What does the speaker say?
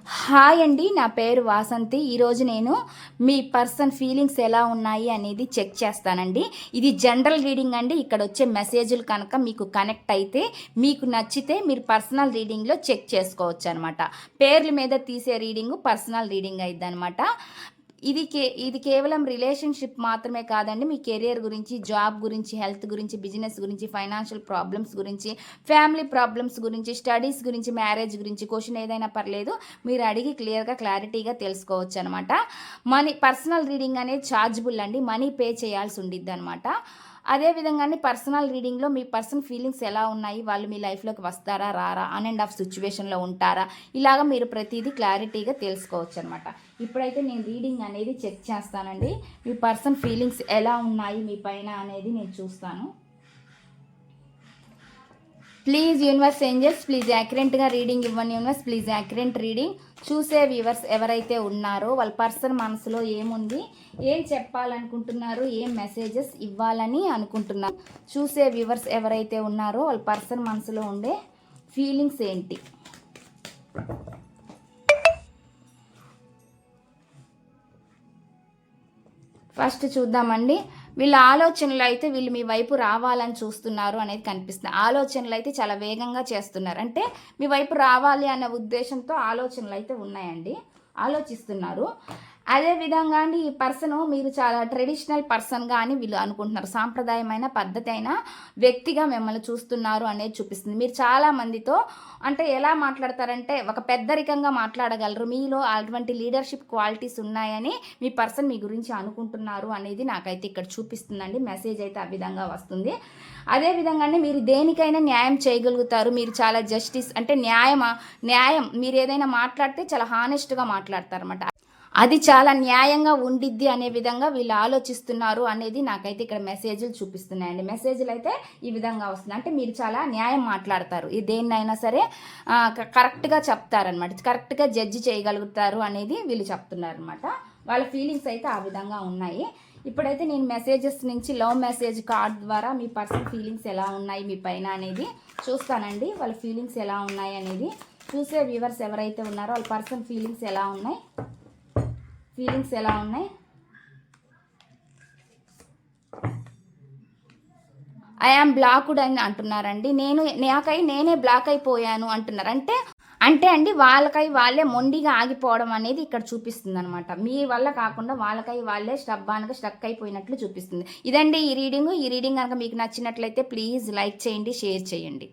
Hi అండి, నా పేరు వాసంతి. ఈరోజు నేను మీ పర్సన్ ఫీలింగ్స్ ఎలా ఉన్నాయి అనేది చెక్ చేస్తానండి. ఇది జనరల్ రీడింగ్ అండి. ఇక్కడ వచ్చే మెసేజ్లు కనుక మీకు కనెక్ట్ అయితే, మీకు నచ్చితే మీరు పర్సనల్ రీడింగ్లో చెక్ చేసుకోవచ్చు అనమాట. పేర్ల మీద తీసే రీడింగ్ పర్సనల్ రీడింగ్ అయింది అనమాట. ఇది కేవలం రిలేషన్షిప్ మాత్రమే కాదండి. మీ కెరియర్ గురించి, జాబ్ గురించి, హెల్త్ గురించి, బిజినెస్ గురించి, ఫైనాన్షియల్ ప్రాబ్లమ్స్ గురించి, ఫ్యామిలీ ప్రాబ్లమ్స్ గురించి, స్టడీస్ గురించి, మ్యారేజ్ గురించి క్వశ్చన్ ఏదైనా పర్లేదు, మీరు అడిగి క్లారిటీగా తెలుసుకోవచ్చు అనమాట. పర్సనల్ రీడింగ్ అనేది ఛార్జబుల్ అండి. మనీ పే చేయాల్సి ఉండిద్ది అనమాట. అదేవిధంగానే పర్సనల్ రీడింగ్లో మీ పర్సన్ ఫీలింగ్స్ ఎలా ఉన్నాయి, వాళ్ళు మీ లైఫ్లోకి వస్తారా రారా, ఆన్ అండ్ ఆఫ్ సిచ్యువేషన్లో ఉంటారా, ఇలాగ మీరు ప్రతిదీ క్లారిటీగా తెలుసుకోవచ్చు అనమాట. ఇప్పుడైతే నేను రీడింగ్ అనేది చెక్ చేస్తానండి. మీ పర్సన్ ఫీలింగ్స్ ఎలా ఉన్నాయి మీ పైన అనేది నేను చూస్తాను. ప్లీజ్ యూనివర్స్ ఏంజల్స్, ప్లీజ్ యాక్యురేట్గా రీడింగ్ ఇవ్వండి యూనివర్స్. Please accurate reading. చూసే వ్యూవర్స్ ఎవరైతే ఉన్నారో వాళ్ళ పర్సన్ మనసులో ఏముంది, ఏం చెప్పాలనుకుంటున్నారు, ఏం మెసేజెస్ ఇవ్వాలని అనుకుంటున్నారు. చూసే వ్యూవర్స్ ఎవరైతే ఉన్నారో వాళ్ళ పర్సన్ మనసులో ఉండే ఫీలింగ్స్ ఏంటి. ఫస్ట్ చూద్దామండి. వీళ్ళ ఆలోచనలు అయితే వీళ్ళు మీ వైపు రావాలని చూస్తున్నారు అనేది కనిపిస్తుంది. ఆలోచనలు అయితే చాలా వేగంగా చేస్తున్నారు. అంటే మీ వైపు రావాలి అనే ఉద్దేశంతో ఆలోచనలు అయితే ఉన్నాయండి, ఆలోచిస్తున్నారు. అదేవిధంగా అండి, ఈ పర్సన్ మీరు చాలా ట్రెడిషనల్ పర్సన్గా అని వీళ్ళు అనుకుంటున్నారు. సాంప్రదాయమైన పద్ధతి అయిన వ్యక్తిగా మిమ్మల్ని చూస్తున్నారు అనేది చూపిస్తుంది. మీరు చాలా మందితో అంటే ఎలా మాట్లాడతారంటే ఒక పెద్దరికంగా మాట్లాడగలరు. మీలో అటువంటి లీడర్షిప్ క్వాలిటీస్ ఉన్నాయని మీ పర్సన్ మీ గురించి అనుకుంటున్నారు అనేది నాకైతే ఇక్కడ చూపిస్తుందండి. మెసేజ్ అయితే ఆ విధంగా వస్తుంది. అదేవిధంగానే మీరు దేనికైనా న్యాయం చేయగలుగుతారు. మీరు చాలా జస్టిస్ అంటే న్యాయం మీరు ఏదైనా మాట్లాడితే చాలా హానెస్ట్గా మాట్లాడతారన్నమాట. అది చాలా న్యాయంగా ఉండిద్ది అనే విధంగా వీళ్ళు ఆలోచిస్తున్నారు అనేది నాకైతే ఇక్కడ మెసేజ్లు చూపిస్తున్నాయండి. మెసేజ్లు అయితే ఈ విధంగా వస్తుంది. అంటే మీరు చాలా న్యాయం మాట్లాడతారు, దేన్నైనా సరే కరెక్ట్గా చెప్తారనమాట, కరెక్ట్గా జడ్జి చేయగలుగుతారు అనేది వీళ్ళు చెప్తున్నారనమాట. వాళ్ళ ఫీలింగ్స్ అయితే ఆ విధంగా ఉన్నాయి. ఇప్పుడైతే నేను మెసేజెస్ నుంచి లవ్ మెసేజ్ కార్డ్ ద్వారా మీ పర్సన్ ఫీలింగ్స్ ఎలా ఉన్నాయి మీ పైన అనేది చూస్తానండి. వాళ్ళ ఫీలింగ్స్ ఎలా ఉన్నాయి అనేది. చూసే వ్యూవర్స్ ఎవరైతే ఉన్నారో వాళ్ళ పర్సన్ ఫీలింగ్స్ ఎలా ఉన్నాయి, ఐ యామ్ బ్లాక్డ్ అని అంటున్నారండి. నేనే బ్లాక్ అయిపోయాను అంటున్నారు. అంటే అండి వాళ్ళే మొండిగా ఆగిపోవడం అనేది ఇక్కడ చూపిస్తుంది అనమాట. మీ వల్ల కాకుండా వాళ్ళే స్టక్ అయిపోయినట్లు చూపిస్తుంది. ఇదండి ఈ రీడింగ్ కనుక మీకు నచ్చినట్లయితే ప్లీజ్ లైక్ చేయండి, షేర్ చేయండి.